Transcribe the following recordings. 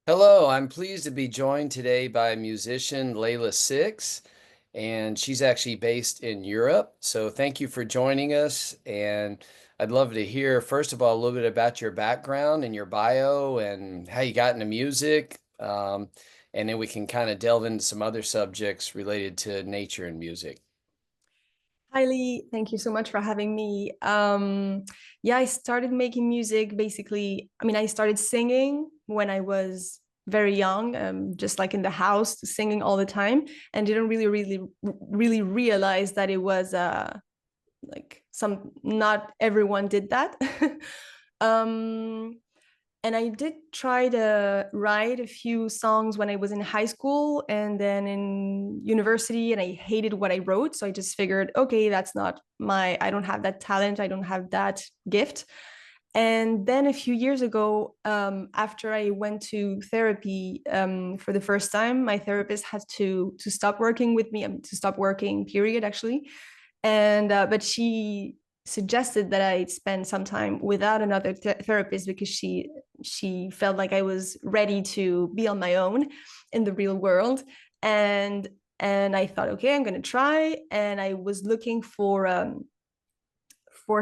Hello, I'm pleased to be joined today by musician Leïla Six, and she's actually based in Europe. So thank you for joining us. And I'd love to hear, first of all, a little bit about your background and your bio and how you got into music. And then we can kind of delve into some other subjects related to nature and music. Highly, thank you so much for having me. Yeah, I started making music basically. I started singing when I was very young, just like in the house, singing all the time, and didn't really realize that it was like some not everyone did that. um, and I did try to write a few songs when I was in high school and then in university, and I hated what I wrote. So I just figured, okay, that's not I don't have that talent, I don't have that gift. And then a few years ago, after I went to therapy for the first time, my therapist had to stop working with me, to stop working, period, actually. And but she suggested that I spend some time without another therapist because she felt like I was ready to be on my own in the real world. And and I thought, okay, I'm gonna try. And I was looking for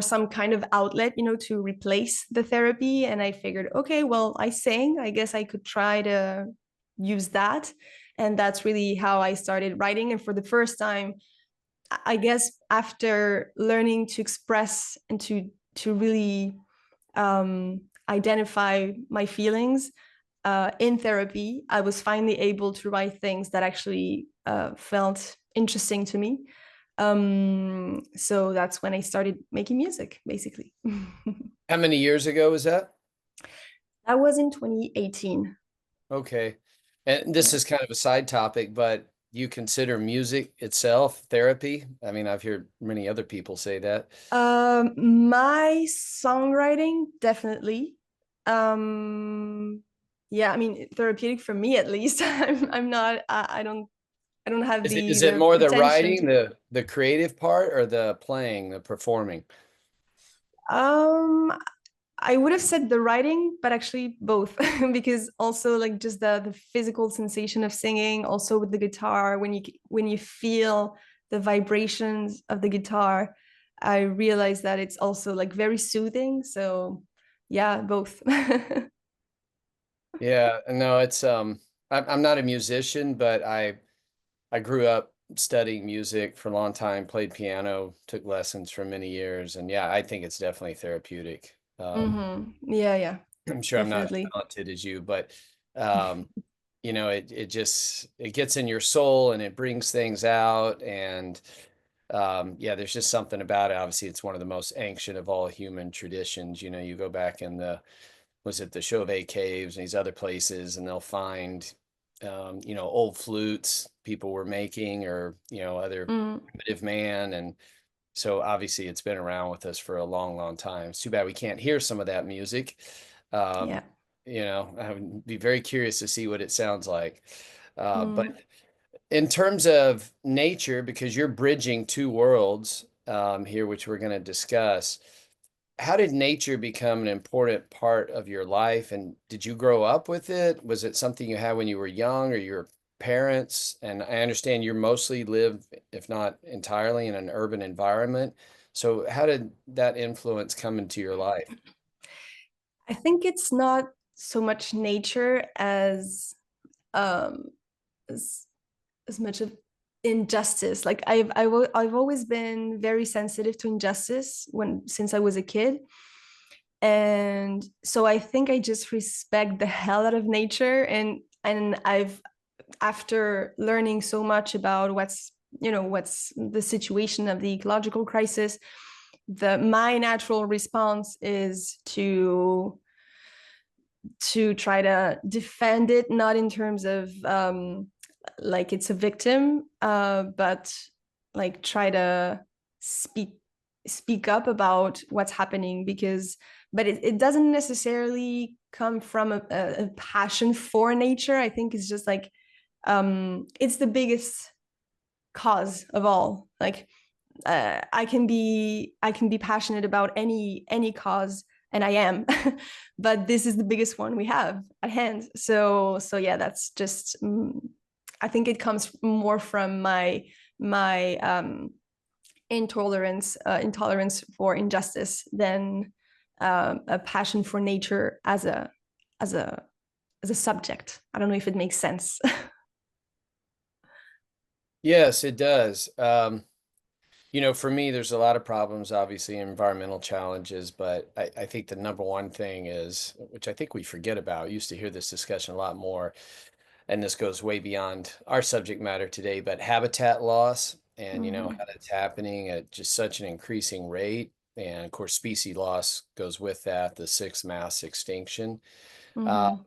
some kind of outlet, to replace the therapy. And I figured, okay, well, I sang. I guess I could try to use that. And that's really how I started writing. And for the first time, I guess after learning to express and to really identify my feelings in therapy, I was finally able to write things that actually felt interesting to me. So that's when I started making music, basically. How many years ago was that? That was in 2018. Okay. And this Yeah. is kind of a side topic, but you consider music itself therapy? I mean, I've heard many other people say that. My songwriting, definitely. Um, yeah, therapeutic for me at least. I'm not. I don't have Is it the more the pretension writing, to. the creative part, or the playing, the performing? Um, I would have said the writing, but actually both, because also like just the physical sensation of singing, also with the guitar, when you feel the vibrations of the guitar, I realize that it's also like very soothing. So yeah, both. Yeah, no, it's I'm not a musician, but I grew up studying music for a long time, played piano, took lessons for many years, and yeah, I think it's definitely therapeutic. Yeah, yeah, I'm sure I'm not as definitely. talented as you, but um, it just it gets in your soul and it brings things out, and yeah, there's just something about it. Obviously, it's one of the most ancient of all human traditions. You go back in the was it the Chauvet caves and these other places, and they'll find old flutes people were making, or other Mm, primitive man. And so obviously it's been around with us for a long, long time. It's too bad we can't hear some of that music. yeah. um I would be very curious to see what it sounds like. But Mm. in terms of nature, because you're bridging two worlds here, which we're going to discuss, how did nature become an important part of your life? And did you grow up with it? Was it something you had when you were young, or your parents? And I understand you mostly live, if not entirely, in an urban environment. So how did that influence come into your life? I think it's not so much nature um as as much of injustice. Like I've always been very sensitive to injustice when since I was a kid. And so I think I just respect the hell out of nature. And I've after learning so much about what's the situation of the ecological crisis, the my natural response is to try to defend it, not in terms of like it's a victim, but like try to speak speak up about what's happening. Because but it doesn't necessarily come from a passion for nature. I think it's just like it's the biggest cause of all. Like I can be passionate about any cause and I am. But this is the biggest one we have at hand. So yeah, that's just I think it comes more from my intolerance for injustice than a passion for nature as a as a subject. I don't know if it makes sense. Yes, it does. For me, there's a lot of problems, obviously, environmental challenges, but I think the number one thing is, which I think we forget about, used to hear this discussion a lot more, and this goes way beyond our subject matter today, but habitat loss and, Mm-hmm. how that's happening at just such an increasing rate. And of course, species loss goes with that, the sixth mass extinction. Uh, Mm-hmm.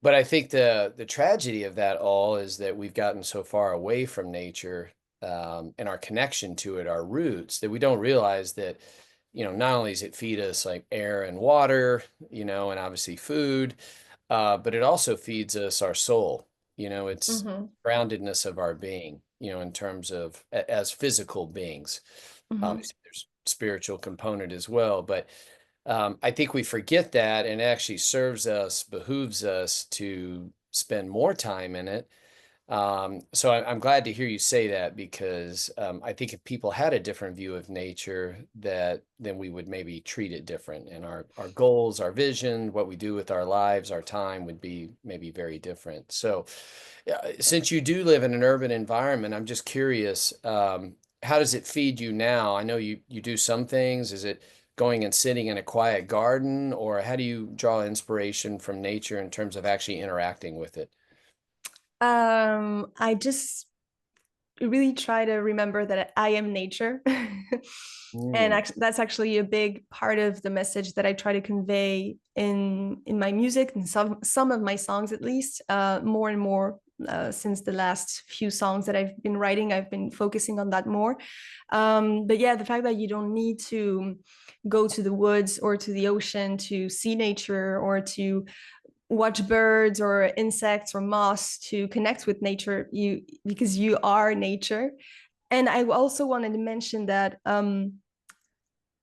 but I think the tragedy of that all is that we've gotten so far away from nature, and our connection to it, our roots, that we don't realize that, not only does it feed us like air and water, and obviously food, but it also feeds us our soul. It's Mm-hmm. groundedness of our being, in terms of as physical beings. Mm-hmm. Obviously, there's spiritual component as well, but I think we forget that, and it actually behooves us to spend more time in it. So I'm glad to hear you say that, because I think if people had a different view of nature, that then we would maybe treat it different, and our goals, our vision, what we do with our lives, our time would be maybe very different. So, yeah, since you do live in an urban environment, I'm just curious, how does it feed you now? I know you do some things. Is it going and sitting in a quiet garden, or how do you draw inspiration from nature in terms of actually interacting with it? I just really try to remember that I am nature. And Mm. actually, that's actually a big part of the message that I try to convey in my music and some of my songs, at least, more and more. Since the last few songs that I've been writing, I've been focusing on that more. But yeah, the fact that you don't need to go to the woods or to the ocean to see nature or to watch birds or insects or moss to connect with nature, you because you are nature. And I also wanted to mention that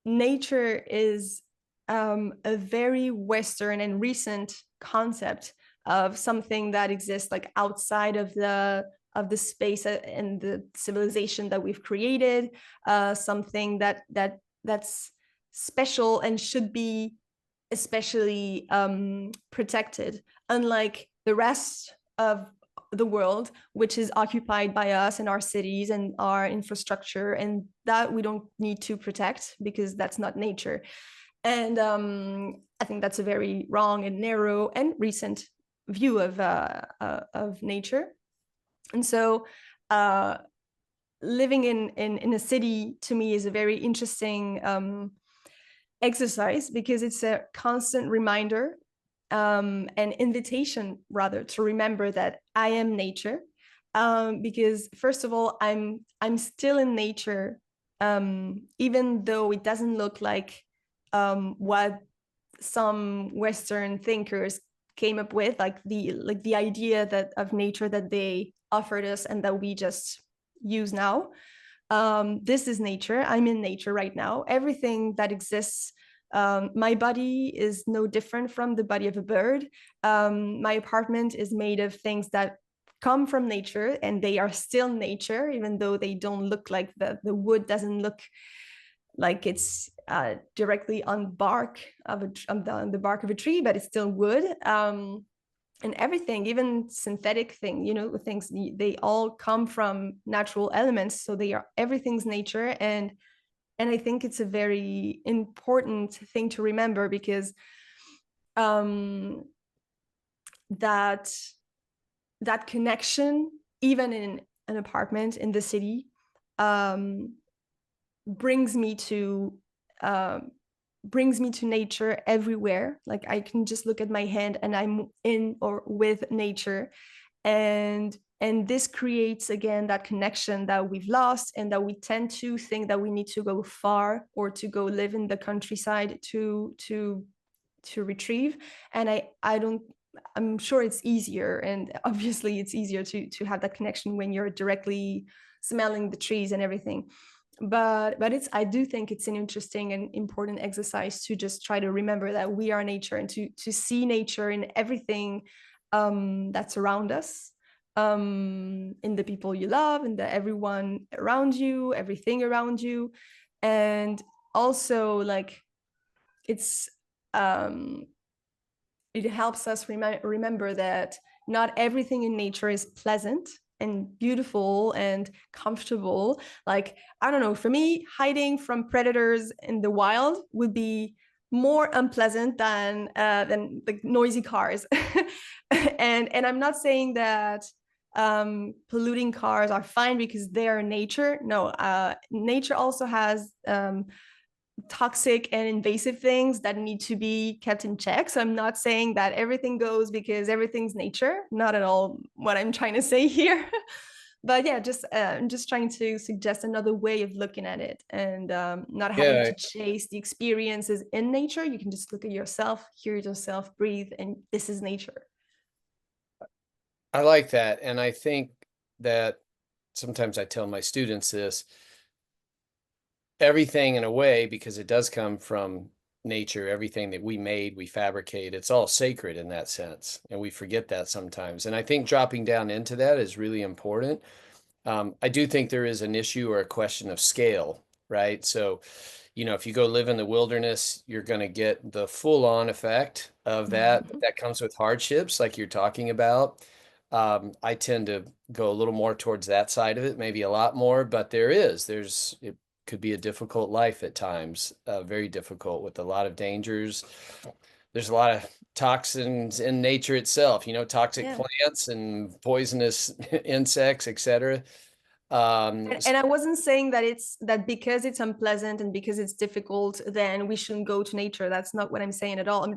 nature is a very Western and recent concept of something that exists like outside of the space and the civilization that we've created, something that's special and should be especially protected, unlike the rest of the world, which is occupied by us and our cities and our infrastructure, and that we don't need to protect because that's not nature. And I think that's a very wrong and narrow and recent view of nature. And so uh, living in a city to me is a very interesting exercise because it's a constant reminder, an invitation rather, to remember that I am nature. Because first of all, I'm still in nature, even though it doesn't look like what some Western thinkers came up with, like the idea that of nature that they offered us and that we just use now. This is nature. I'm in nature right now. Everything that exists, my body is no different from the body of a bird. My apartment is made of things that come from nature and they are still nature, even though they don't look like the wood doesn't look like it's directly on bark of on the bark of a tree, but it's still wood. And everything, even synthetic thing, things, they all come from natural elements, so they are everything's nature. And I think it's a very important thing to remember because um that that connection, even in an apartment in the city, um brings me to um brings me to nature everywhere. Like I can just look at my hand and I'm in or with nature. And this creates again that connection that we've lost and that we tend to think that we need to go far or to go live in the countryside to retrieve. And I don't, I'm sure it's easier, and obviously it's easier to have that connection when you're directly smelling the trees and everything. But it's, I do think it's an interesting and important exercise to just try to remember that we are nature, and to see nature in everything that's around us, in the people you love, and the everyone around you, everything around you. And also, like, it's um it helps us remember that not everything in nature is pleasant and beautiful and comfortable. Like, I don't know, for me, hiding from predators in the wild would be more unpleasant than like noisy cars. And I'm not saying that polluting cars are fine because they are nature. No, nature also has toxic and invasive things that need to be kept in check. So I'm not saying that everything goes because everything's nature. Not at all what I'm trying to say here. But yeah, just I'm just trying to suggest another way of looking at it, and not having Yeah, to chase the experiences in nature. You can just look at yourself, hear yourself, breathe, and this is nature. I like that. And I think that sometimes I tell my students this, everything in a way, because it does come from nature, everything that we made, we fabricate, it's all sacred in that sense. And we forget that sometimes. And I think dropping down into that is really important. I do think there is an issue or a question of scale, right? So, if you go live in the wilderness, you're going to get the full on effect of that. Mhm. That comes with hardships, like you're talking about. I tend to go a little more towards that side of it, maybe a lot more, but it could be a difficult life at times, very difficult with a lot of dangers. There's a lot of toxins in nature itself, toxic Yeah. plants and poisonous insects, etc. And I wasn't saying that it's that because it's unpleasant and because it's difficult, then we shouldn't go to nature. That's not what I'm saying at all.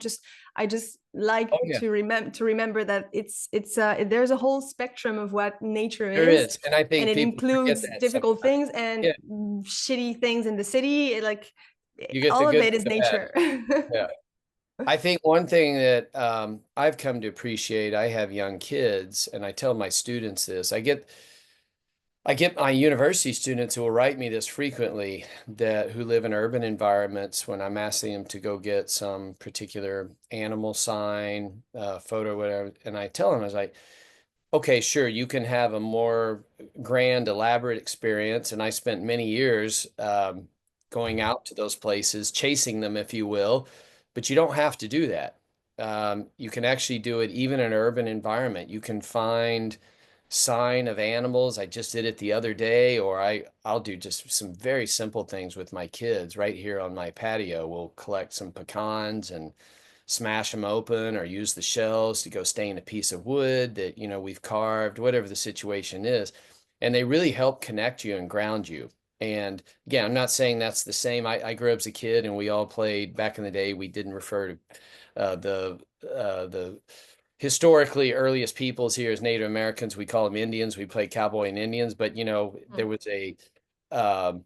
I just like Oh yeah, to remember that it's there's a whole spectrum of what nature there is, is, and I and think it people forget includes that difficult sometimes. things and Yeah, shitty things in the city. Like, you get the all of good it and is the bad. nature. Yeah. I think one thing that I've come to appreciate, I have young kids, and I tell my students this. I get my university students who will write me this frequently, that who live in urban environments, when I'm asking them to go get some particular animal sign, photo, whatever, and I tell them, I was like, okay, sure, you can have a more grand, elaborate experience. And I spent many years going out to those places, chasing them, if you will, but you don't have to do that. You can actually do it even in an urban environment. You can find sign of animals. I just did it the other day, or I'll do just some very simple things with my kids right here on my patio. We'll collect some pecans and smash them open, or use the shells to go stain a piece of wood that, we've carved, whatever the situation is. And they really help connect you and ground you. And again, I'm not saying that's the same. I grew up as a kid and we all played back in the day. We didn't refer to the historically earliest peoples here as Native Americans. We call them Indians. We played cowboy and Indians, but there was um,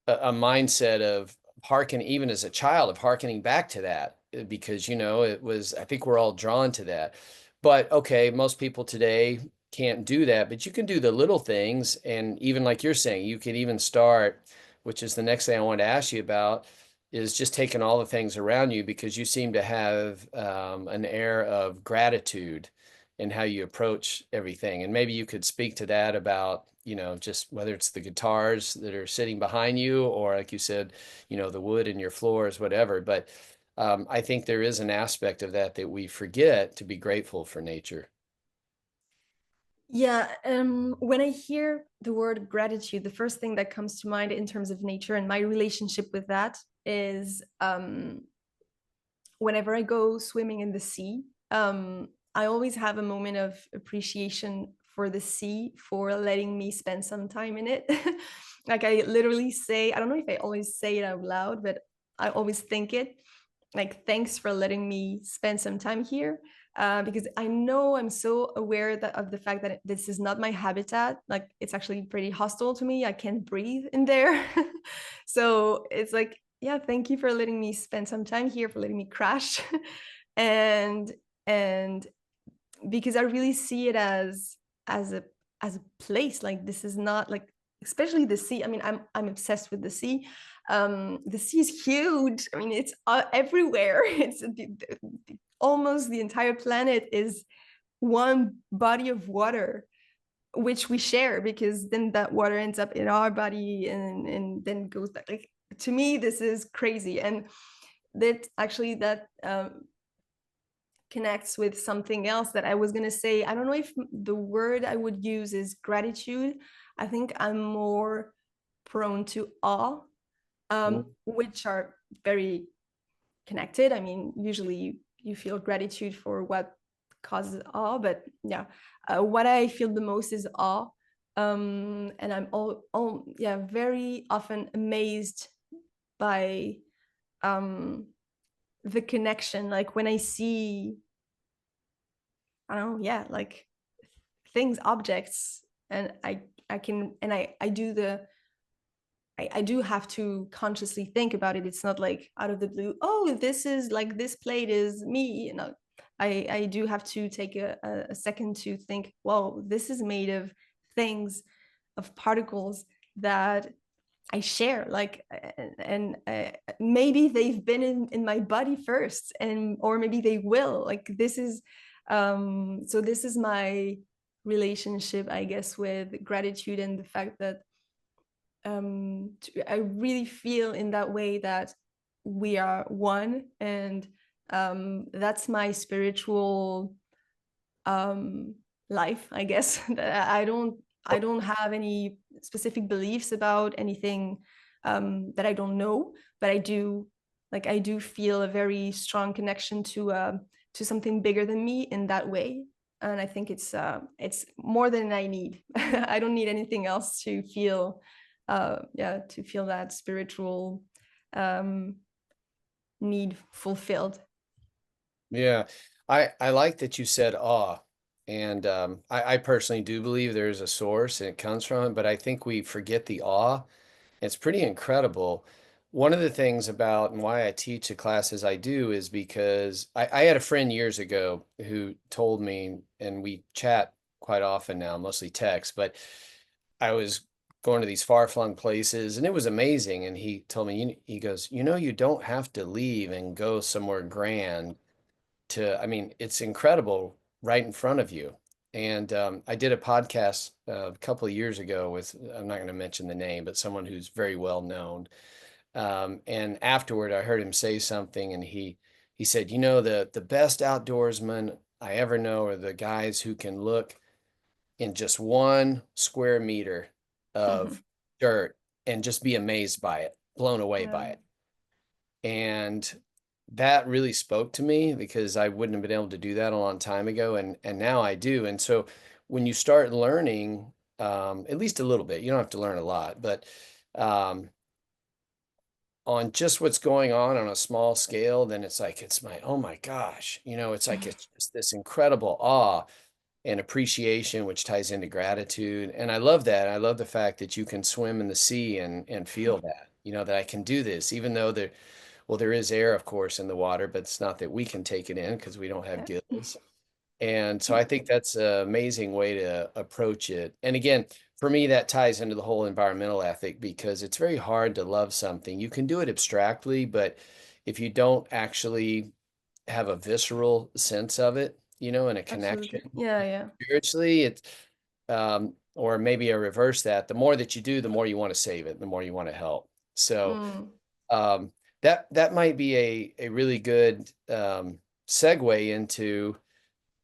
a mindset of hearken, even as a child, of hearkening back to that, because it was, I think we're all drawn to that. But okay, most people today can't do that, but you can do the little things. And even like you're saying, you could even start, which is the next thing I want to ask you about, is just taking all the things around you, because you seem to have an air of gratitude in how you approach everything. And maybe you could speak to that about, just whether it's the guitars that are sitting behind you, or like you said, the wood in your floors, whatever. But I think there is an aspect of that that we forget, to be grateful for nature. Yeah, when I hear the word gratitude, the first thing that comes to mind in terms of nature and my relationship with that is whenever I go swimming in the sea, I always have a moment of appreciation for the sea, for letting me spend some time in it. Like, I literally say, I don't know if I always say it out loud, but I always think it, like, thanks for letting me spend some time here. Because I know I'm so aware of the fact that this is not my habitat. Like, it's actually pretty hostile to me. I can't breathe in there. So it's like, yeah, thank you for letting me spend some time here, for letting me crash. and and because I really see it as a as a place. Like, this is not like especially the sea. I mean, I'm obsessed with the sea. The sea is huge. I mean, it's everywhere. It's almost the entire planet is one body of water, which we share, because then that water ends up in our body and then goes back. Like, to me, this is crazy. And that actually that connects with something else that I was going to say. I don't know if the word I would use is gratitude. I think I'm more prone to awe, Mhm. which are very connected. I mean, usually you feel gratitude for what causes awe, but yeah, what I feel the most is awe. And I'm yeah, very often amazed by the connection. Like when I see, I don't know, yeah, like things, objects, and I can, and I do the I do have to consciously think about it. It's not like out of the blue, oh, this is like, this plate is me. You know, I do have to take a second to think, well, this is made of things, of particles that I share. Like, and maybe they've been in my body first, and or maybe they will. Like, this is, so this is my relationship, I guess, with gratitude, and the fact that I really feel in that way that we are one, and that's my spiritual um, life, I guess. I don't have any specific beliefs about anything that I don't know, but I do feel a very strong connection to something bigger than me in that way. And I think it's more than I need. I don't need anything else to feel yeah, to feel that spiritual um, need fulfilled. Yeah, I like that you said awe, and I personally do believe there's a source and it comes from it, but I think we forget the awe. It's pretty incredible. One of the things about and why I teach the classes I do is because I had a friend years ago who told me, and we chat quite often now, mostly text, but I was going to these far-flung places and it was amazing. And he told me, he goes, you don't have to leave and go somewhere grand I mean, it's incredible right in front of you. And I did a podcast a couple of years ago with, I'm not going to mention the name, but someone who's very well known. And afterward, I heard him say something, and he said, the best outdoorsmen I ever know are the guys who can look in just 1 square meter of dirt and just be amazed by it, blown away Yeah. by it. And that really spoke to me because I wouldn't have been able to do that a long time ago, and now I do. And so when you start learning, at least a little bit, you don't have to learn a lot, but um, on just what's going on a small scale, then it's like oh my gosh, it's like it's just this incredible awe and appreciation, which ties into gratitude. And I love that. I love the fact that you can swim in the sea and feel that, that I can do this, even though there is air, of course, in the water, but it's not that we can take it in because we don't have Yeah. gills. And so I think that's an amazing way to approach it. And again, for me, that ties into the whole environmental ethic because it's very hard to love something. You can do it abstractly, but if you don't actually have a visceral sense of it, and a connection Absolutely. Yeah, yeah. spiritually, or maybe I reverse that. The more that you do, the more you want to save it, the more you want to help. So Mm. um, that might be a really good segue into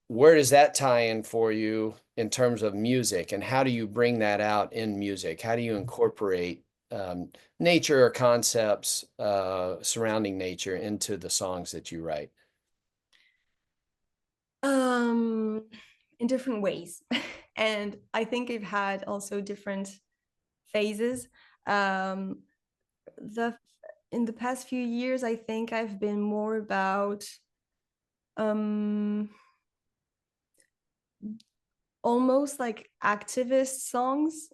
where does that tie in for you in terms of music, and how do you bring that out in music? How do you incorporate nature or concepts surrounding nature into the songs that you write? Um, in different ways. And I think I've had also different phases. Um, the in the past few years, I think I've been more about um almost like activist songs.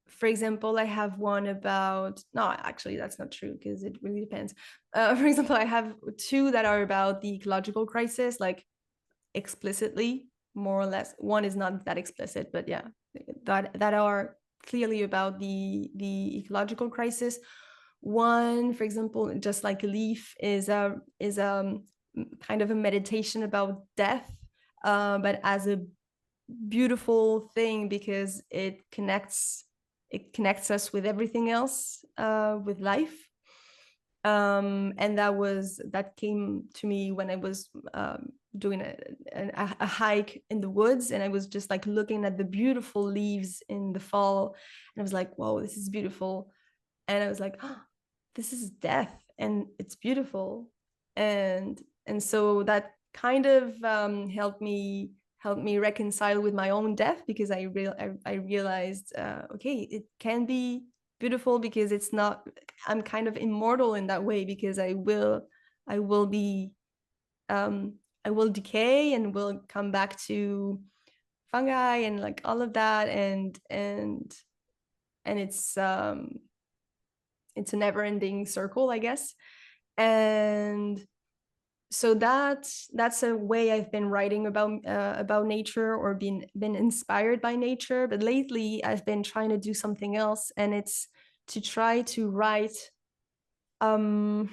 For example, I have one about, no, actually, that's not true because it really depends. For example, I have two that are about the ecological crisis, like explicitly, more or less. One is not that explicit, but yeah, that are clearly about the ecological crisis. One, for example, just like a leaf, is kind of a meditation about death, but as a beautiful thing because it connects us with everything else, with life. And that came to me when I was doing a hike in the woods, and I was just like looking at the beautiful leaves in the fall, and I was like, whoa, this is beautiful. And I was like, oh, this is death and it's beautiful. And so that kind of helped me reconcile with my own death, because I realized, okay, it can be beautiful because it's not, I'm kind of immortal in that way, because I will be I will decay and will come back to fungi and like all of that. And it's a never-ending circle, I guess. And so that's a way I've been writing about nature, or been inspired by nature. But lately I've been trying to do something else, and it's to try to write, um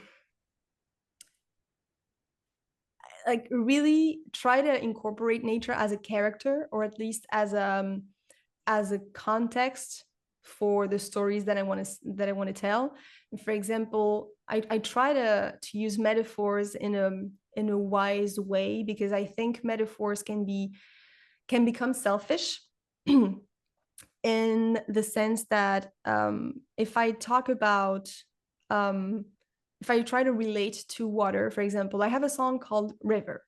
like really try to incorporate nature as a character, or at least as a context for the stories that I want to tell. And for example, I try to use metaphors in a wise way, because I think metaphors can become selfish in the sense that, um, if I try to relate to water, for example, I have a song called River.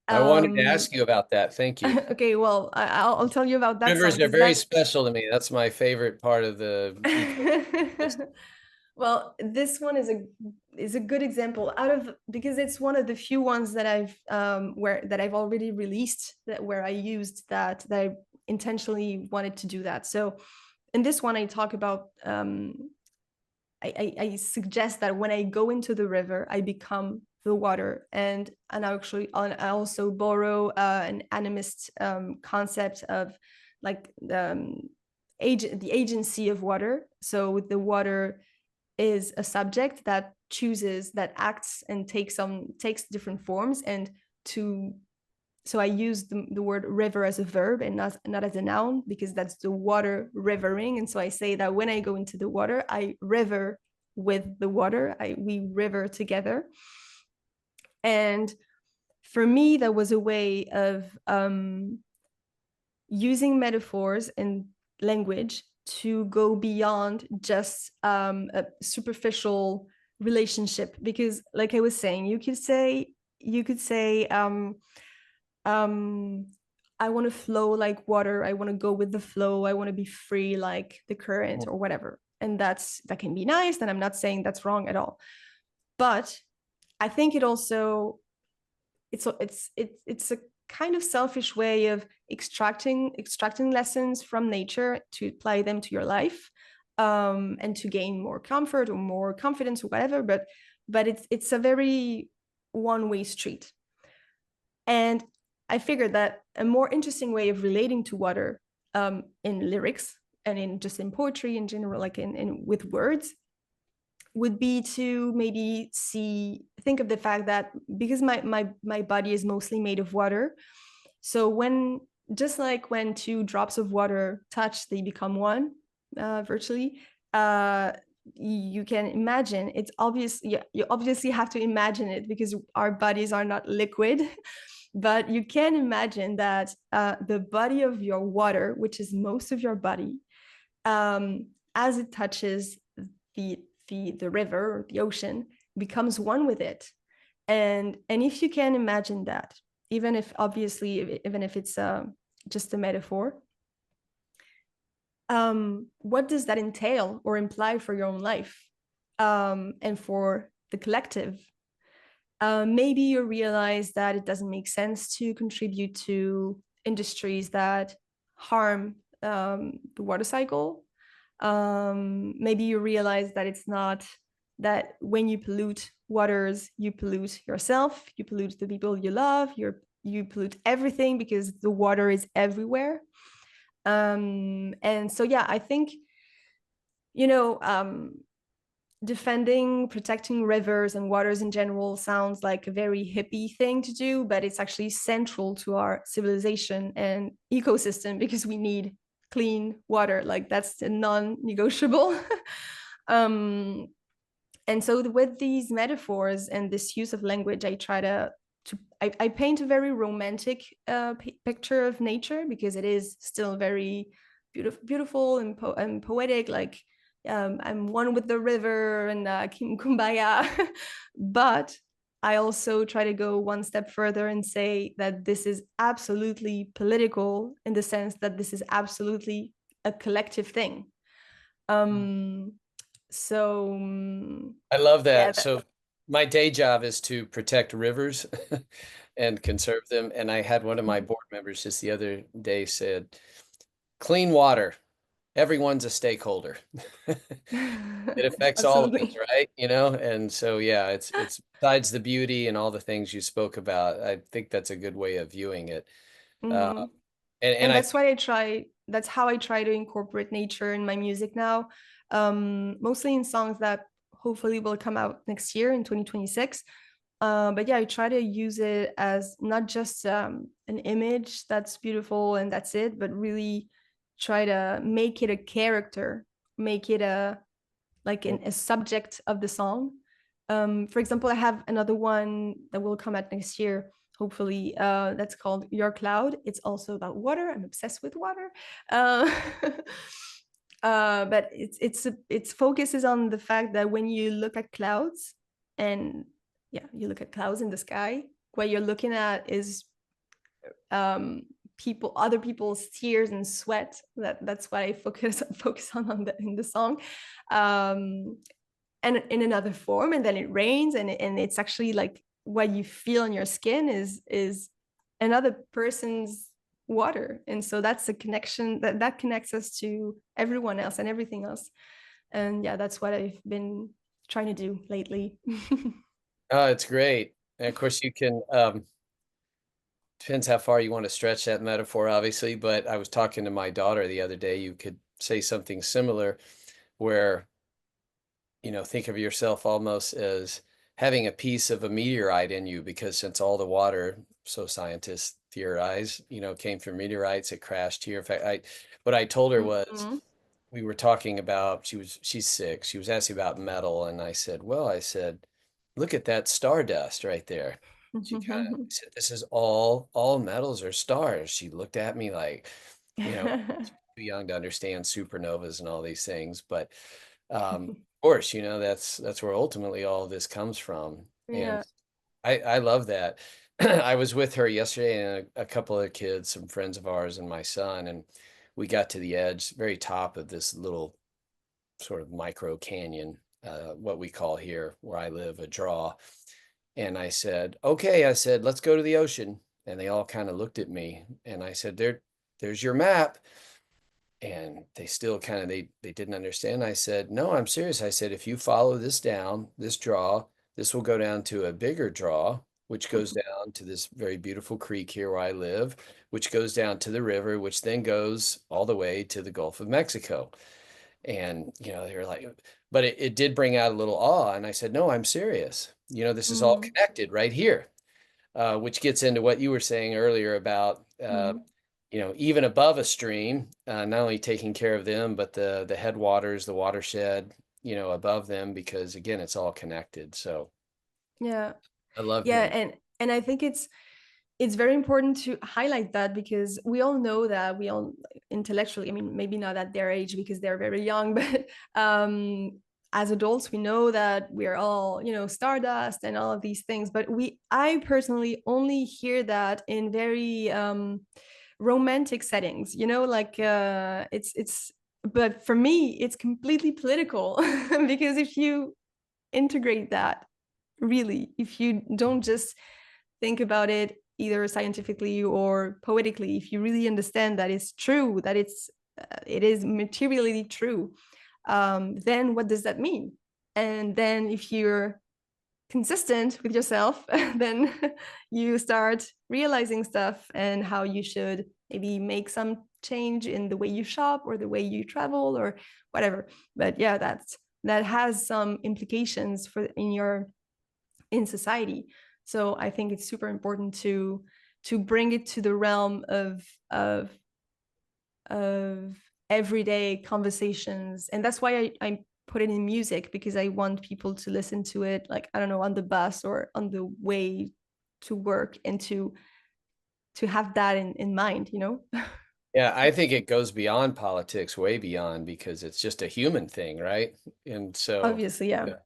I wanted to um, ask you about that. Thank you. okay, well, I'll tell you about that song, Rivers are because very that special to me. That's my favorite part of the ecosystem. well, this one is a good example, out of because it's one of the few ones that I've already released, where I used that I intentionally wanted to do that. So in this one I talk about, I suggest that when I go into the river, I become the water. And I also borrow an animist concept of, like, the agency of water. So the water is a subject that chooses, that acts, and takes different forms. And to so I use the word river as a verb, and not as a noun, because that's the water rivering. And so I say that when I go into the water, I river with the water. We river together. And for me, that was a way of using metaphors and language to go beyond just a superficial relationship. Because, like I was saying, you could say, um I want to flow like water, I want to go with the flow, I want to be free like the current, or whatever. And that can be nice, and I'm not saying that's wrong at all. But I think it's a kind of selfish way of extracting lessons from nature to apply them to your life, and to gain more comfort or more confidence or whatever. But it's a very one-way street. And I figured that a more interesting way of relating to water, in lyrics and in poetry in general, like in with words, would be to maybe think of the fact that, because my body is mostly made of water, so just like when two drops of water touch, they become one, virtually. uh you can imagine, it's obvious, you obviously have to imagine it, because our bodies are not liquid. But you can imagine that, the body of your water, which is most of your body, as it touches the the river or the ocean, becomes one with it. And if you can imagine that, even if it's just a metaphor, what does that entail or imply for your own life, and for the collective? Maybe you realize that it doesn't make sense to contribute to industries that harm, the water cycle. Maybe you realize that it's not that when you pollute waters, you pollute yourself, you pollute the people you love, you pollute everything, because the water is everywhere. And so, yeah, I think, you know, defending, protecting rivers and waters in general sounds like a very hippie thing to do, but it's actually central to our civilization and ecosystem because we need clean water. Like that's a non-negotiable. um, and so with these metaphors and this use of language, I try I paint a very romantic picture of nature because it is still very beautiful and poetic. Like I'm one with the river and kumbaya. But I also try to go one step further and say that this is absolutely political in the sense that this is absolutely a collective thing. Um, so I love yeah, that. So my day job is to protect rivers and conserve them. And I had one of my board members just the other day said, clean water, everyone's a stakeholder. It affects all of us, absolutely. right? And so yeah, it's besides the beauty and all the things you spoke about. I think that's a good way of viewing it. Uh, Hmm. and And I that's why that's how I try to incorporate nature in my music now. Mostly in songs that hopefully will come out next year in 2026. But yeah, I try to use it as not just an image that's beautiful and that's it, but really try to make it a character, make it a subject of the song. For example, I have another one that will come out next year, hopefully. That's called Your Cloud. It's also about water. I'm obsessed with water. Uh, but its focus is on the fact that when you look at clouds, and yeah, you look at clouds in the sky, what you're looking at is um, other people's tears and sweat. That's what I focus on in the song. Um, and in another form, and then it rains, and it's actually like what you feel on your skin is another person's water. And so that's a connection that connects us to everyone else and everything else. And yeah, that's what I've been trying to do lately. Oh, it's great. And of course you can depends how far you want to stretch that metaphor, obviously, but I was talking to my daughter the other day. You could say something similar where, think of yourself almost as having a piece of a meteorite in you, because since all the water, so scientists theorize, came from meteorites, it crashed here. In fact, what I told her was, Mhm. we were talking about, she's 6. She was asking about metal, and I said, look at that stardust right there. She kind of said, this is all metals are stars. She looked at me like, too young to understand supernovas and all these things, but of course, that's where ultimately all of this comes from. And Yeah. I love that. I was with her yesterday and a couple of kids, some friends of ours and my son, and we got to the edge, very top of this little sort of micro canyon, what we call here where I live a draw. And I said, okay, I said, let's go to the ocean. And they all kind of looked at me and I said, there's your map. And they still kind of they didn't understand. I said, no, I'm serious. I said, if you follow this down, this draw, this will go down to a bigger draw, which goes down to this very beautiful creek here where I live, which goes down to the river, which then goes all the way to the Gulf of Mexico. And, they were like, but it did bring out a little awe. And I said, no, I'm serious. This is all Mm, connected right here, which gets into what you were saying earlier about, mm. even above a stream, not only taking care of them, but the headwaters, the watershed, above them, because again, it's all connected. So Yeah. I love Yeah, hearing. and I think it's very important to highlight that because we all know that we all intellectually, I mean, maybe not at their age because they're very young, but as adults, we know that we're all, stardust and all of these things. But I personally only hear that in very romantic settings, like but for me, it's completely political because if you integrate that really, if you don't just think about it either scientifically or poetically, if you really understand that it's true, that it is materially true, then what does that mean? And then if you're consistent with yourself, then you start realizing stuff and how you should maybe make some change in the way you shop or the way you travel or whatever. But yeah, that has some implications for in society. So I think it's super important to bring it to the realm of everyday conversations. And that's why I put it in music, because I want people to listen to it, like, I don't know, on the bus or on the way to work, and to have that in mind, you know. Yeah, I think it goes beyond politics, way beyond, because it's just a human thing, right? And so, Obviously, yeah. yeah,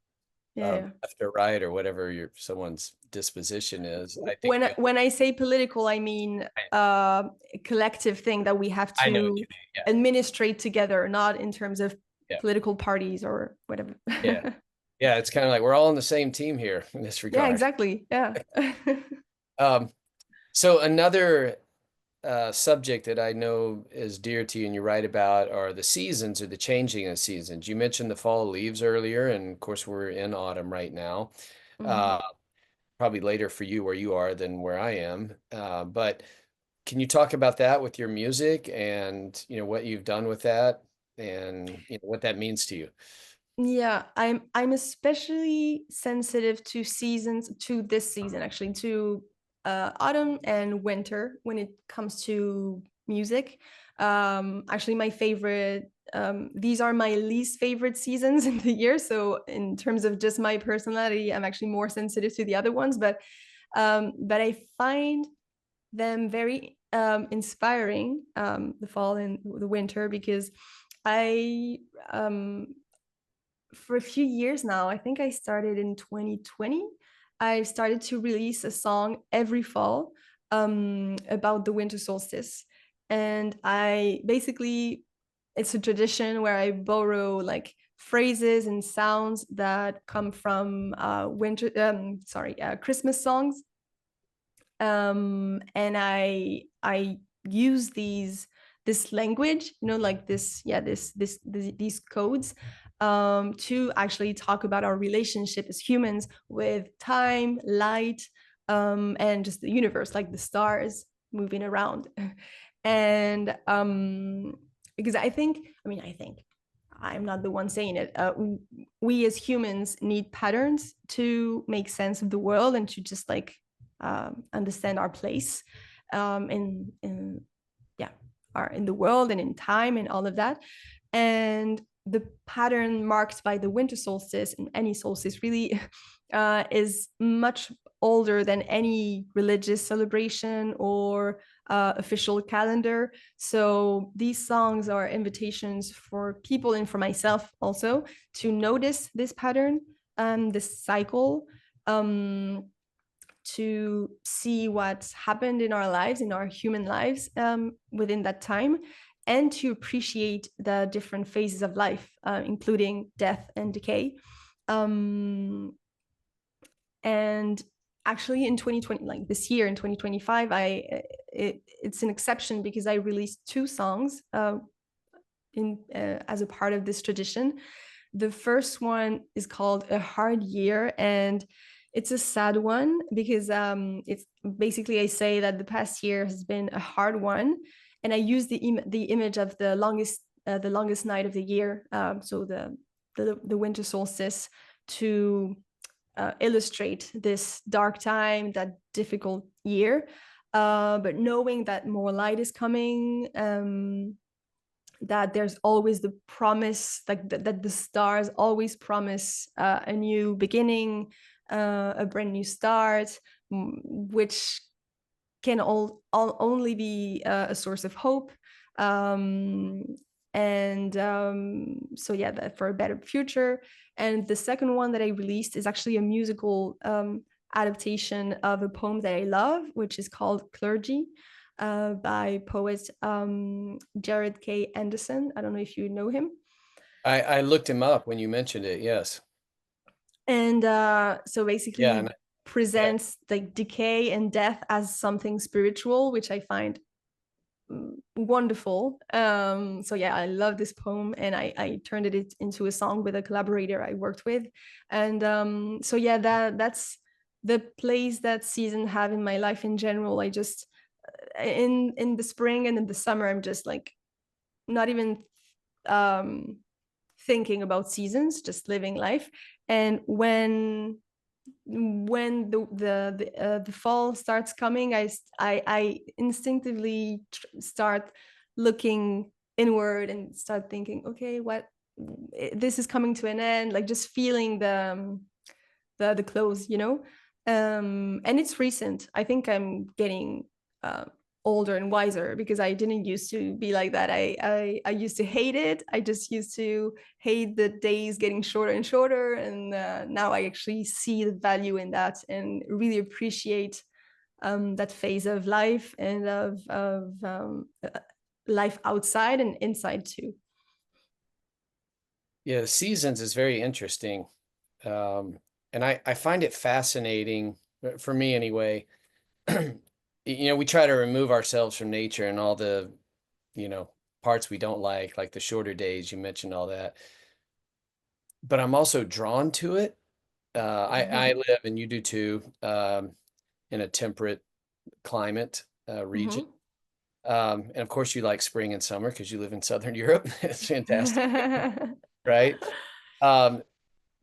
Yeah, yeah. left or right or whatever someone's disposition is, I think When when I say political, I mean a collective thing that we have I know what to you mean. administrate together, not in terms of Yeah, political parties or whatever. yeah, yeah, yeah. It's kind of like we're all on the same team here in this Yeah, regard. exactly. Yeah. Um, so another subject that I know is dear to you and you write about are the seasons or the changing of seasons. You mentioned the fall leaves earlier, and of course we're in autumn right now. Mhm. Uh, Probably later for you where you are than where I am. But can you talk about that with your music and what you've done with that and what that means to you? Yeah, I'm especially sensitive to seasons, to this season actually, to autumn and winter when it comes to music. Actually, my favorite, these are my least favorite seasons in the year. So in terms of just my personality, I'm actually more sensitive to the other ones. But I find them very inspiring, the fall and the winter, because I for a few years now, I think I started in 2020, I started to release a song every fall about the winter solstice. And I basically, it's a tradition where I borrow like phrases and sounds that come from Christmas songs. And I use this language, you know, like this, yeah, these codes, to actually talk about our relationship as humans with time, light, and just the universe, like the stars moving around. And because I think I'm not the one saying it. We as humans need patterns to make sense of the world and to just like understand our place in yeah, are in the world and in time and all of that. And the pattern marked by the winter solstice, and any solstice really, is much older than any religious celebration or official calendar. So these songs are invitations for people and for myself also to notice this pattern, this cycle, um, to see what's happened in our lives, in our human lives, within that time, and to appreciate the different phases of life, including death and decay. Um, and actually in 2020, like this year in 2025, it's an exception because I released two songs as a part of this tradition. The first one is called A Hard Year, and it's a sad one because it's basically, I say that the past year has been a hard one, and I use the image of the longest night of the year, so the winter solstice, to illustrate this dark time, that difficult year. But knowing that more light is coming, that there's always the promise, like that the stars always promise a new beginning, a brand new start, which can only be a source of hope. Um, and so yeah, that for a better future. And the second one that I released is actually a musical adaptation of a poem that I love, which is called Clergy, by poet Jared K. Anderson. I don't know if you know him. I looked him up when you mentioned it. Yes. And so Yeah. basically And yeah. presents like decay and death as something spiritual, which I find wonderful. So yeah, I love this poem, and I turned it into a song with a collaborator I worked with. And so yeah, that's the place that season have in my life in general. I just in the spring and in the summer, I'm just like not even um thinking about seasons, just living life. And when the fall starts coming, I instinctively start looking inward and start thinking, okay, what, this is coming to an end, like just feeling the close, you know. And it's recent. I think I'm getting uh, older and wiser, because I didn't used to be like that. I used to hate it. I just used to hate the days getting shorter and shorter, and now I actually see the value in that and really appreciate that phase of life and of life outside and inside too. Yeah, the seasons is very interesting. Um, and I find it fascinating, for me anyway. We try to remove ourselves from nature and all the, you know, parts we don't like the shorter days, you mentioned all that. But I'm also drawn to it. I live, and you do too, in a temperate climate region. Mhm. And of course, you like spring and summer because you live in Southern Europe. It's fantastic, right? Um,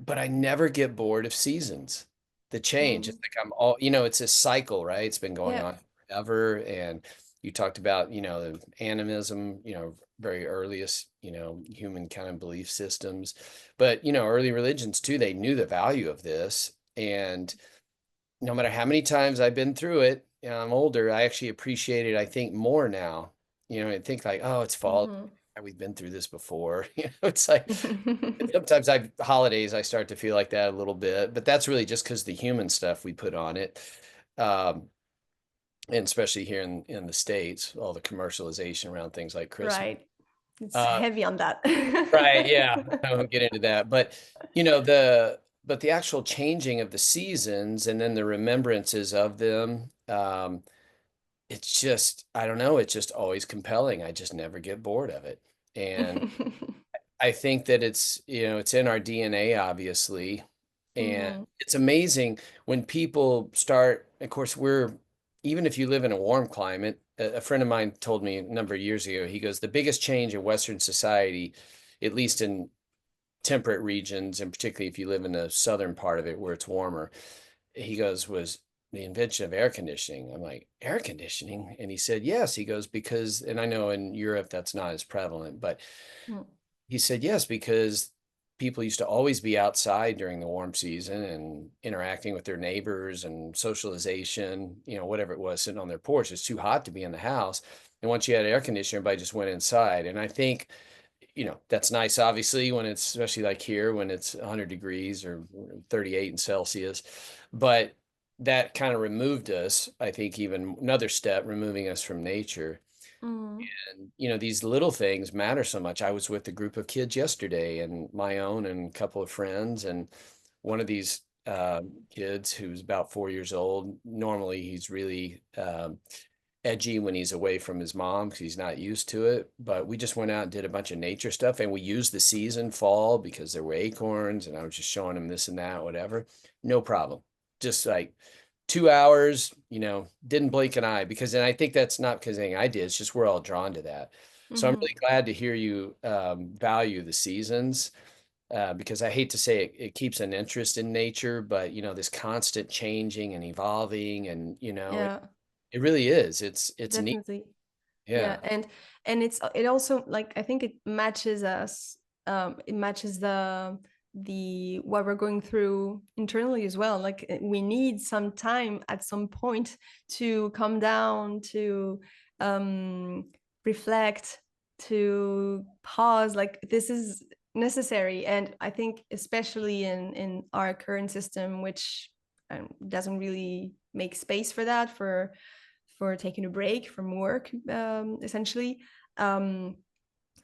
but I never get bored of seasons. The change. It's Mm. like it's a cycle, right? It's been going Yeah. on forever. And you talked about, the animism, very earliest, human kind of belief systems. But, early religions too, they knew the value of this. And no matter how many times I've been through it, I'm older, I actually appreciate it, I think, more now. I think like, oh, it's fall. Mhm. We've been through this before. It's like sometimes holidays I start to feel like that a little bit, but that's really just because the human stuff we put on it. Um, and especially here in the States, all the commercialization around things like Christmas. Right. It's Uh, heavy on that. right, yeah, I won't get into that, but the actual changing of the seasons and then the remembrances of them, it's just, I don't know, it's just always compelling. I just never get bored of it. And I think that it's in our DNA, obviously. And Mhm. it's amazing when people start, of course, even if you live in a warm climate, a friend of mine told me a number of years ago, he goes, the biggest change in Western society, at least in temperate regions, and particularly if you live in the southern part of it where it's warmer, he goes, was the invention of air conditioning. I'm like, air conditioning? And he said, yes. He goes, because, and I know in Europe that's not as prevalent, but Mm. he said, yes, because people used to always be outside during the warm season and interacting with their neighbors and socialization, whatever it was, sitting on their porch. It's too hot to be in the house. And once you had air conditioning, everybody just went inside. And I think, that's nice, obviously, when it's, especially like here, when it's 100 degrees or 38 in Celsius. But that kind of removed us, I think, even another step, removing us from nature. Mm. And, these little things matter so much. I was with a group of kids yesterday, and my own and a couple of friends, and one of these kids who's about 4 years old, normally he's really edgy when he's away from his mom because he's not used to it. But we just went out and did a bunch of nature stuff, and we used the season fall because there were acorns, and I was just showing him this and that, whatever. No problem. Just like 2 hours, didn't blink an eye, because then I think that's not because anything I did. It's just we're all drawn to that. So I'm Mhm. really glad to hear you value the seasons, because I hate to say it keeps an interest in nature, but this constant changing and evolving, and Yeah, it really is. It's neat. definitely. Yeah, Yeah. and it also, like, I think it matches us. It matches the what we're going through internally as well. Like, we need some time at some point to calm down, to um reflect, to pause. Like, this is necessary, and I think especially in our current system, which doesn't really make space for that, for taking a break from work, essentially. Um,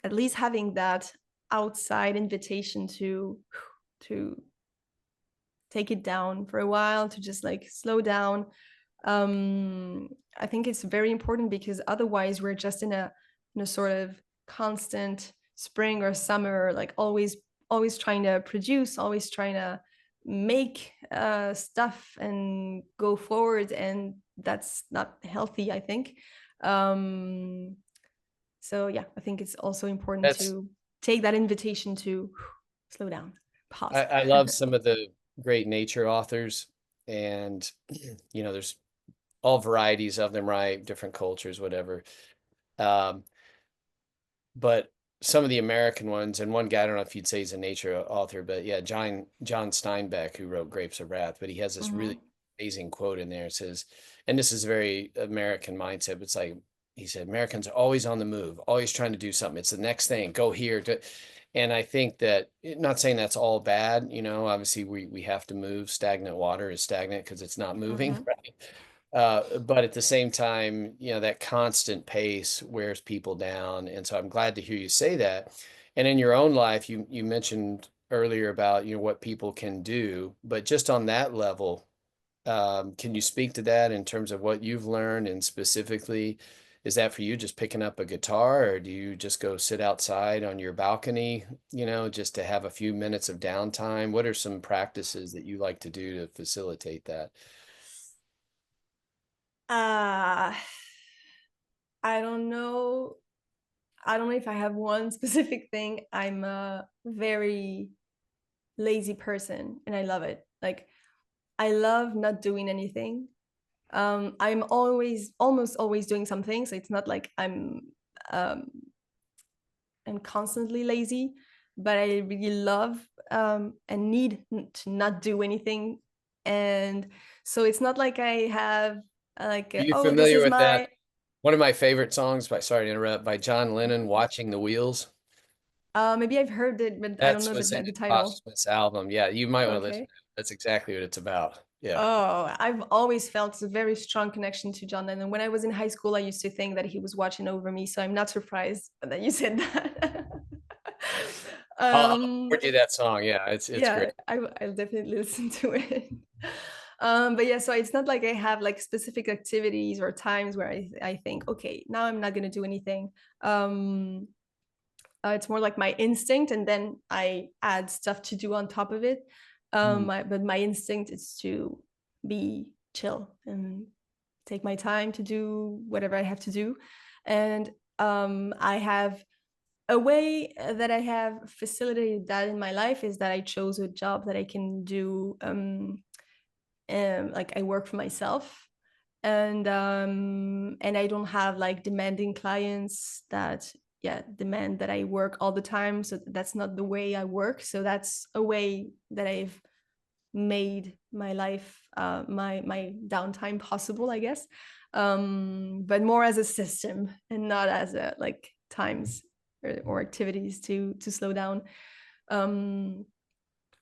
at least having that outside invitation to take it down for a while, to just like slow down. I think it's very important, because otherwise we're just in a sort of constant spring or summer, like always trying to produce, always trying to make stuff and go forward, and that's not healthy, I think. Um, so yeah, I think it's also important That's to take that invitation to slow down, pause. I love some of the great nature authors, and there's all varieties of them, right? Different cultures, whatever. Um, but some of the American ones, and one guy, I don't know if you'd say he's a nature author, but yeah, John Steinbeck, who wrote Grapes of Wrath, but he has this really Mhm. amazing quote in there. It says, and this is a very American mindset, but it's like he said, Americans are always on the move, always trying to do something. It's the next thing, go here. And I think that, not saying that's all bad, obviously we have to move. Stagnant water is stagnant because it's not moving, Mhm. right? But at the same time, that constant pace wears people down. And so I'm glad to hear you say that. And in your own life, you mentioned earlier about, what people can do, but just on that level, can you speak to that in terms of what you've learned? And specifically, is that for you just picking up a guitar, or do you just go sit outside on your balcony, just to have a few minutes of downtime? What are some practices that you like to do to facilitate that? Uh, I don't know. I don't know if I have one specific thing. I'm a very lazy person and I love it. Like I love not doing anything. I'm almost always doing something. So it's not like um, I'm constantly lazy, but I really love and need to not do anything. And so it's not like I have like, Are you oh, this familiar is with that? my, One of my favorite songs, sorry to interrupt, by John Lennon, Watching the Wheels. maybe I've heard it, but I don't That's know what's in the his title. posthumous album. Yeah, you might want to listen Okay. to it. That's exactly what it's about. Yeah. Oh, I've always felt a very strong connection to John Lennon. When I was in high school, I used to think that he was watching over me. So I'm not surprised that you said that. I'll um, forward you that song. Yeah, it's yeah, great. I'll definitely listen to it. But yeah, so it's not like I have like specific activities or times where I think, okay, now I'm not gonna do anything. Um, it's more like my instinct, and then I add stuff to do on top of it. Mm. But my instinct is to be chill and take my time to do whatever I have to do. And I have a way that I have facilitated that in my life is that I chose a job that I can do. Like I work for myself, and I don't have like demanding clients that demand that I work all the time. So that's not the way I work. So that's a way that I've made my life, my downtime possible, I guess. But more as a system and not as a like times or activities to slow down. Um,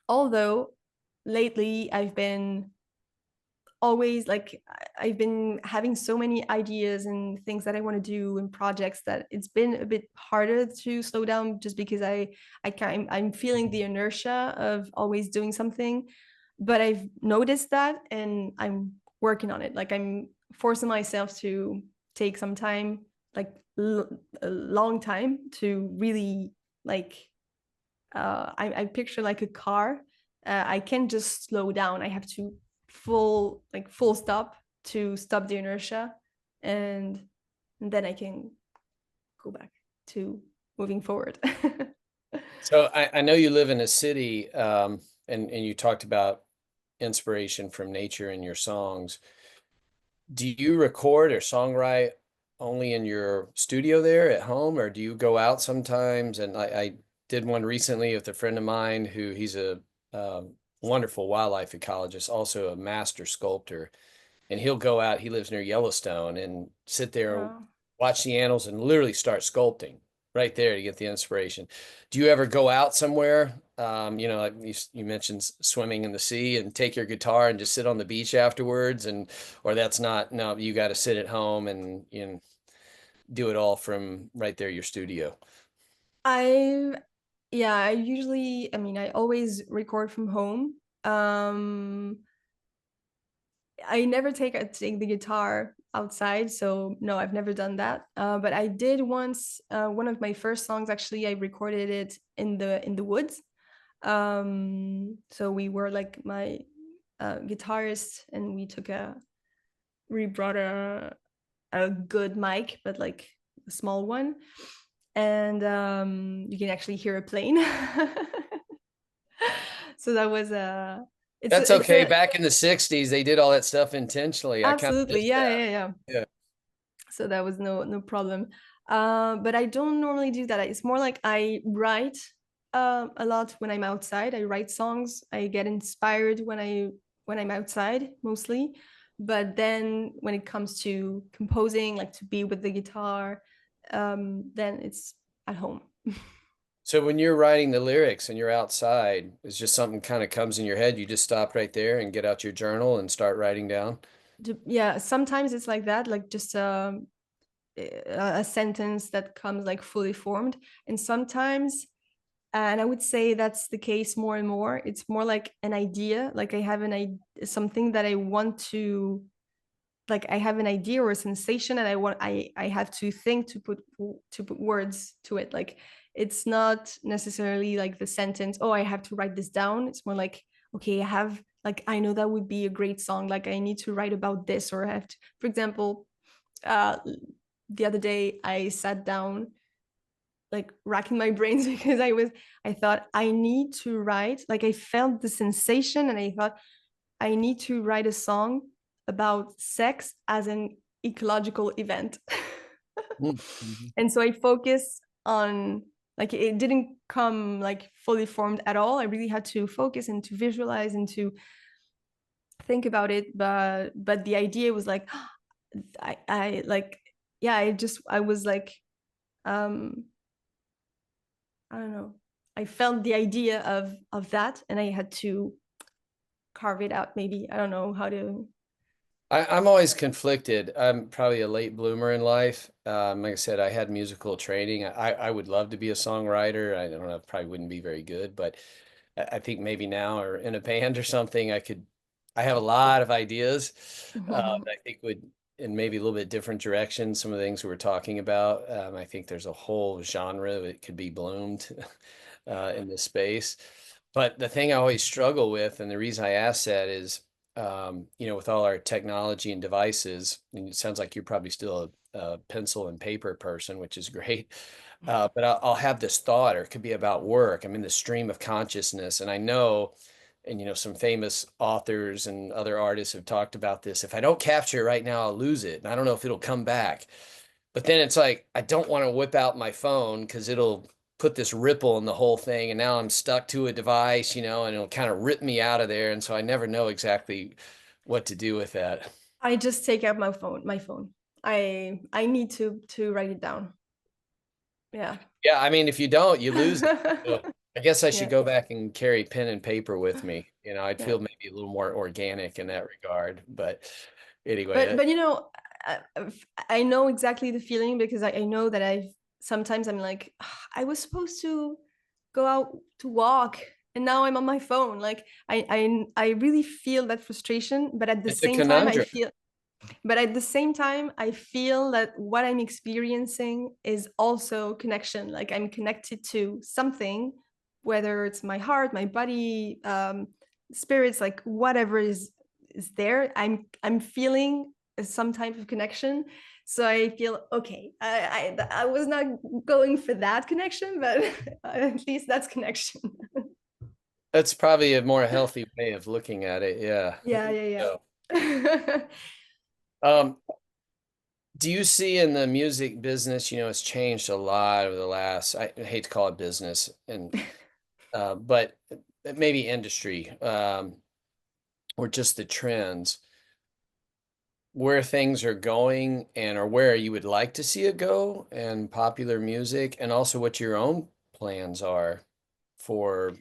Although lately I've been always like I've been having so many ideas and things that I want to do and projects that it's been a bit harder to slow down just because I'm feeling the inertia of always doing something. But I've noticed that and I'm working on it. Like I'm forcing myself to take some time, like a long time to really like I picture like a car. I can't just slow down. I have to full stop to stop the inertia, and, and then I can go back to moving forward. So I know you live in a city, and you talked about inspiration from nature in your songs. Do you record or songwrite only in your studio there at home, or do you go out sometimes? And I did one recently with a friend of mine who he's a wonderful wildlife ecologist, also a master sculptor. And he'll go out, he lives near Yellowstone, and sit there and Wow. watch the animals and literally start sculpting right there to get the inspiration. Do you ever go out somewhere? Like you mentioned swimming in the sea and take your guitar and just sit on the beach afterwards, or that's not, no, you got to sit at home and do it all from right there, your studio. I Yeah, I usually, I mean, I always record from home. Um, I never take the guitar outside, so no, I've never done that. But I did once. One of my first songs, actually, I recorded it in the woods. So we were like my guitarist, and we brought a good mic, but like a small one, and you can actually hear a plane. So that was That's it's okay. a Back in the 60s, they did all that stuff intentionally. I kind of absolutely, miss yeah, that. yeah, yeah. Yeah. So that was no problem. But I don't normally do that. It's more like I write a lot when I'm outside. I write songs. I get inspired when I'm outside mostly. But then when it comes to composing, like to be with the guitar, then it's at home. So when you're writing the lyrics and you're outside, it's just something kind of comes in your head. You just stop right there and get out your journal and start writing down. Yeah, sometimes it's like that, like just a sentence that comes like fully formed, and sometimes, and I would say that's the case more and more, it's more like an idea, like I have an idea, something that I want to, like I have an idea or a sensation, and I have to think to put words to it. Like it's not necessarily like the sentence, oh, I have to write this down. It's more like, okay, I have, like, I know that would be a great song, like I need to write about this, or I have to, for example, uh the other day I sat down like racking my brains because I thought I need to write, like I felt the sensation and I thought I need to write a song about sex as an ecological event. Mhm. And so I focus on, like it didn't come like fully formed at all. I really had to focus and to visualize and to think about it. But the idea was like I like, yeah, I was like um I don't know. I felt the idea of that, and I had to carve it out. Maybe I don't know how to. I'm always conflicted. I'm probably a late bloomer in life. Like I said, I had musical training. I would love to be a songwriter. I don't know, probably wouldn't be very good, but I think maybe now or in a band or something, I have a lot of ideas that I think would, in maybe a little bit different direction, some of the things we were talking about. I think there's a whole genre that could be bloomed in this space. But the thing I always struggle with, and the reason I ask that is, with all our technology and devices, and it sounds like you're probably still a pencil and paper person, which is great. But I'll have this thought, or it could be about work. I'm in the stream of consciousness, and I know, and some famous authors and other artists have talked about this. If I don't capture it right now, I'll lose it, and I don't know if it'll come back. But then it's like I don't want to whip out my phone because it'll put this ripple in the whole thing, and now I'm stuck to a device, and it'll kind of rip me out of there, and so I never know exactly what to do with that. I just take out my phone. I need to write it down. Yeah. Yeah, I mean, if you don't, you lose it. So I guess I should Yeah. go back and carry pen and paper with me. I'd Yeah. feel maybe a little more organic in that regard. But anyway, But I, I know exactly the feeling because I know that I've sometimes I'm like, "Ah, I was supposed to go out to walk and now I'm on my phone." Like I really feel that frustration, but at the it's a same time conundrum. I feel that what I'm experiencing is also connection. Like I'm connected to something, whether it's my heart, my body, spirits, like whatever is there. I'm feeling some type of connection. So I feel okay. I was not going for that connection, but at least that's connection. That's probably a more healthy way of looking at it. Yeah. Yeah, yeah, So, yeah. um, do you see in the music business, it's changed a lot over the last, I hate to call it business, but maybe industry, or just the trends, where things are going and or where you would like to see it go and popular music, and also what your own plans are for,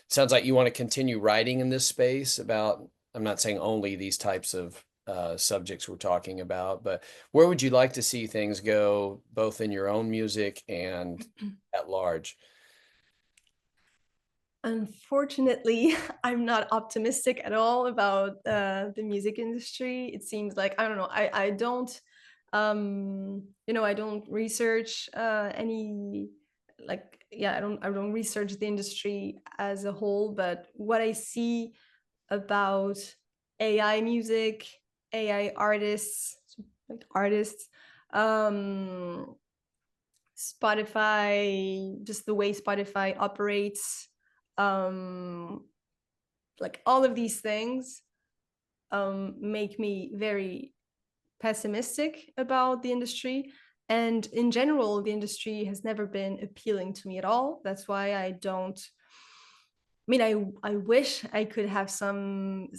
sounds like you want to continue writing in this space about, I'm not saying only these types of subjects we're talking about, but where would you like to see things go, both in your own music and at large? Unfortunately, I'm not optimistic at all about the music industry. It seems like, I don't know. I don't I don't research any, like, yeah, I don't research the industry as a whole, but what I see about AI music, AI artists, like artists. Um, Spotify, just the way Spotify operates, um, like all of these things make me very pessimistic about the industry. And in general, the industry has never been appealing to me at all. That's why I don't. I mean, I wish I could have some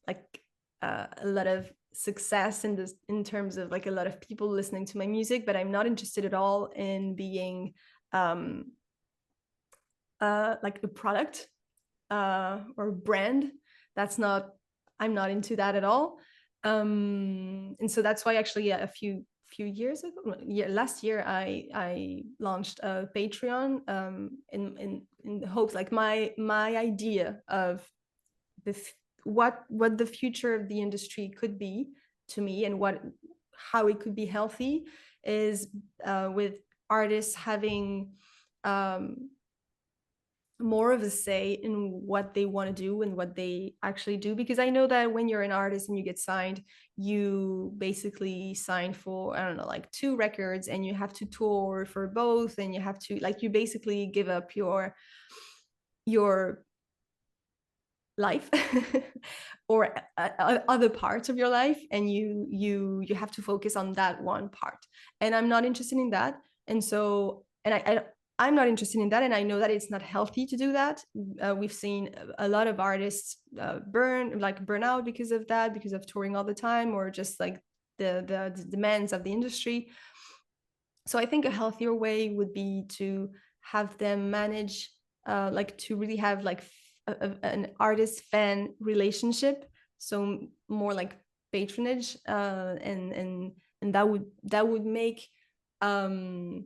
like a lot of success in this in terms of like a lot of people listening to my music, but I'm not interested at all in being um, like a product or brand. That's not, I'm not into that at all. And so that's why actually a few years ago, yeah, last year I launched a Patreon in the hopes, like my idea of the what the future of the industry could be to me, and what how it could be healthy is with artists having um, more of a say in what they want to do and what they actually do, because I know that when you're an artist and you get signed, you basically sign for, I don't know, like 2 records, and you have to tour for both, and you have to, like, you basically give up your life or other parts of your life, and you have to focus on that one part, and I'm not interested in that. And so, and I'm not interested in that, and I know that it's not healthy to do that. We've seen a lot of artists burn out because of that, because of touring all the time, or just like the demands of the industry. So I think a healthier way would be to have them manage, like to really have like an artist fan relationship. So more like patronage, and that would make um,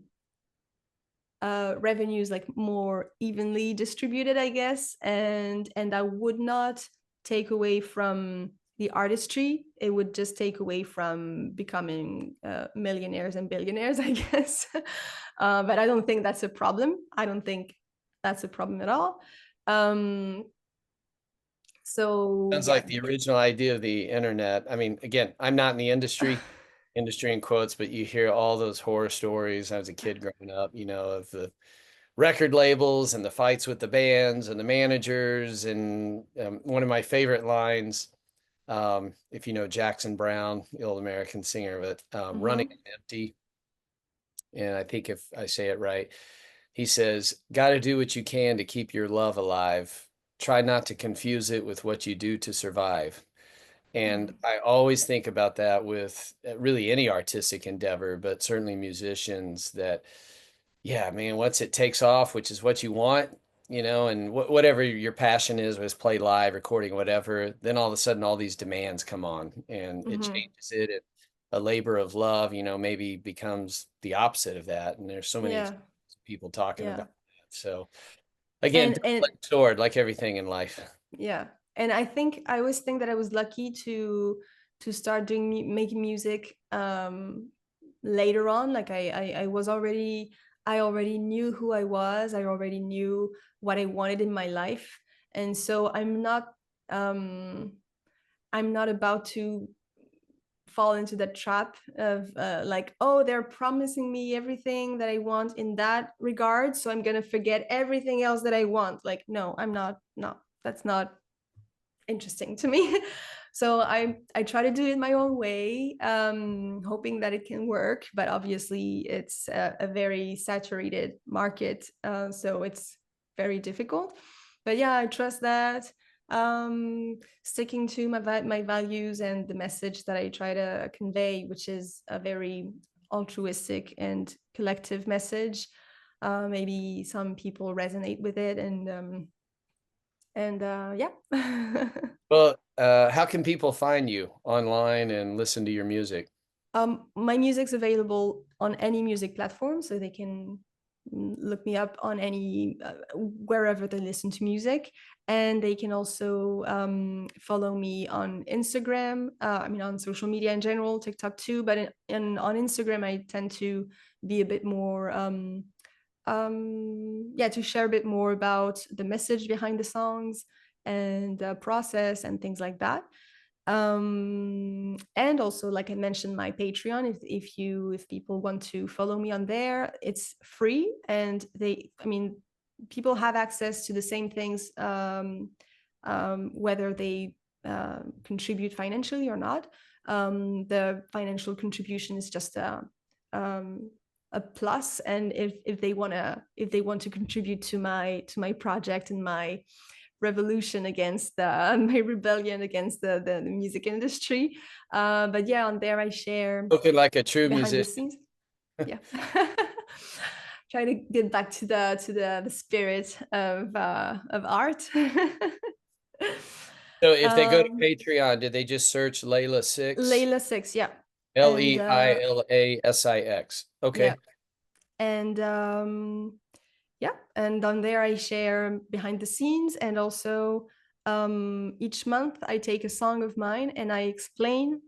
revenues like more evenly distributed, I guess, and that would not take away from the artistry. It would just take away from becoming millionaires and billionaires, I guess. But I don't think that's a problem. I don't think that's a problem at all. Um, so Sounds yeah. like the original idea of the internet. I mean, again, I'm not in the industry in quotes, but you hear all those horror stories. I was a kid growing up, of the record labels and the fights with the bands and the managers. And one of my favorite lines, if you know Jackson Brown, the old American singer, but Running Mm-hmm. on Empty. And I think if I say it right, he says, got to do what you can to keep your love alive. Try not to confuse it with what you do to survive. And Mm-hmm. I always think about that with really any artistic endeavor, but certainly musicians that, yeah, man, once it takes off, which is what you want, and whatever your passion is, was play live, recording, whatever, then all of a sudden all these demands come on and it Mm-hmm. changes it. A labor of love, maybe becomes the opposite of that. And there's so many Yeah. people talking Yeah. about that. So again, And double-edged sword, like everything in life. yeah, and I think I always think that I was lucky to start doing making music later on. Like I was already, I already knew who I was. I already knew what I wanted in my life, and so um I'm not about to fall into that trap of like, oh, they're promising me everything that I want in that regard, so I'm gonna forget everything else that I want. Like, no, I'm not. No, that's not interesting to me. So I try to do it my own way, hoping that it can work. But obviously, it's a very saturated market, so it's very difficult. But yeah, I trust that sticking to my values and the message that I try to convey, which is a very altruistic and collective message. Maybe some people resonate with it, and yeah. Well, how can people find you online and listen to your music? My music's available on any music platform, so they can look me up on any wherever they listen to music, and they can also follow me on Instagram. I mean, on social media in general, TikTok too, but on Instagram, I tend to be a bit more. Yeah, to share a bit more about the message behind the songs and the process and things like that. And also, like I mentioned, my Patreon, if people want to follow me on there, it's free, and people have access to the same things, whether they contribute financially or not. The financial contribution is just a plus, and if they want to contribute to my project and my revolution against my rebellion against the music industry. But yeah, on there I share Looking like a true behind the musician. scenes. Yeah. Try to get back to the spirit of art. So if they go to Patreon, did they just search Leïla Six? Leïla Six, yeah. And Leilasix. yeah. Okay. And yeah, and on there I share behind the scenes, and also each month I take a song of mine and I explain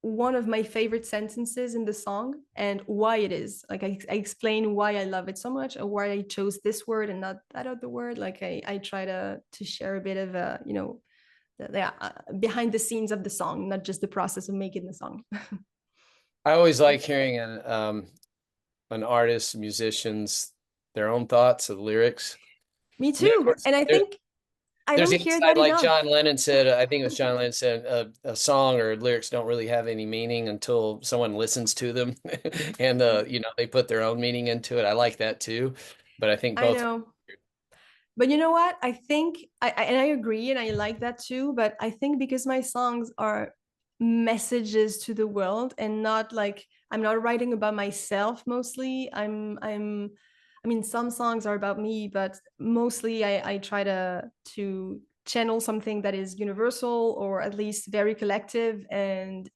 one of my favorite sentences in the song and why it is. Like I explain why I love it so much, or why I chose this word and not that other word. Like I try to share a bit of behind the scenes of the song, not just the process of making the song. I always like hearing an artist, musicians, their own thoughts of lyrics. Me I mean, of too. course, And I there, think I there's don't the hear inside, that like enough. John Lennon said, I think it was John Lennon said, a song or lyrics don't really have any meaning until someone listens to them and, they put their own meaning into it. I like that too. But I think I both. know. But you know what? I think and I agree, and I like that too. But I think because my songs are messages to the world, and not like I'm not writing about myself mostly. I mean, some songs are about me, but mostly I try to channel something that is universal, or at least very collective, and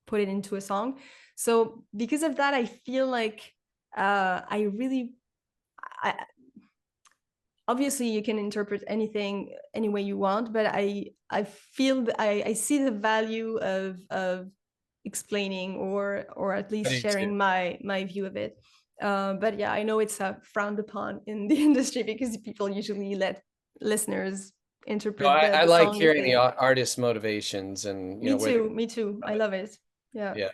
put it into a song. So because of that, I feel like I really I, obviously you can interpret anything any way you want, but I feel that I see the value of explaining, or at I least do too. sharing my view of it. But yeah, I know it's frowned upon in the industry, because people usually let listeners No, interpret I the like song if hearing the they. artist motivations and, Me where they too, me too, I from it. love it. Yeah. Yeah.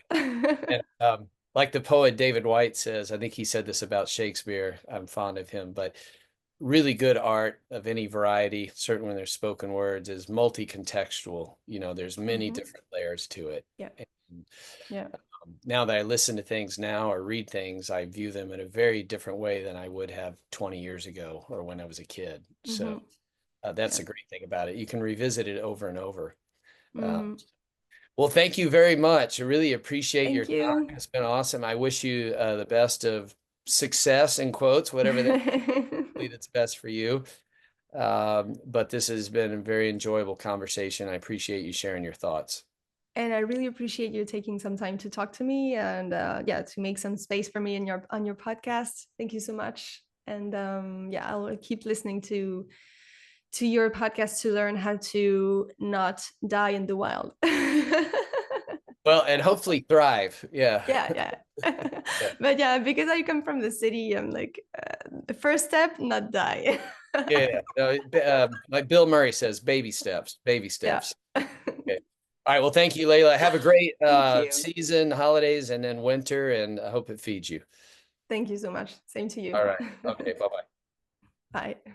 And like the poet David White says, I think he said this about Shakespeare. I'm fond of him, but really good art of any variety, certainly when there's spoken words, is multi-contextual. There's many Hmm. different layers to it. Yeah. And Yeah. now that I listen to things now or read things, I view them in a very different way than I would have 20 years ago or when I was a kid. So Hmm. that's Yeah. a great thing about it. You can revisit it over and over. Uh, Hmm. well, thank you very much. I really appreciate your Thank time. you. It's been awesome. I wish you the best of success in quotes, whatever that's best for you. But this has been a very enjoyable conversation. I appreciate you sharing your thoughts. And I really appreciate you taking some time to talk to me, and yeah, to make some space for me in your on your podcast. Thank you so much. And yeah, I'll keep listening to your podcast to learn how to not die in the wild. Well, and hopefully thrive. Yeah. Yeah, yeah. Yeah. But yeah, because I come from the city, I'm like, the first step, not die. Yeah. No, like Bill Murray says, baby steps, baby Yeah. steps. Okay. All right. Well, thank you, Leïla. Have a great Thank you. season, holidays, and then winter, and I hope it feeds you. Thank you so much. Same to All you. right. Okay. Bye-bye. Bye.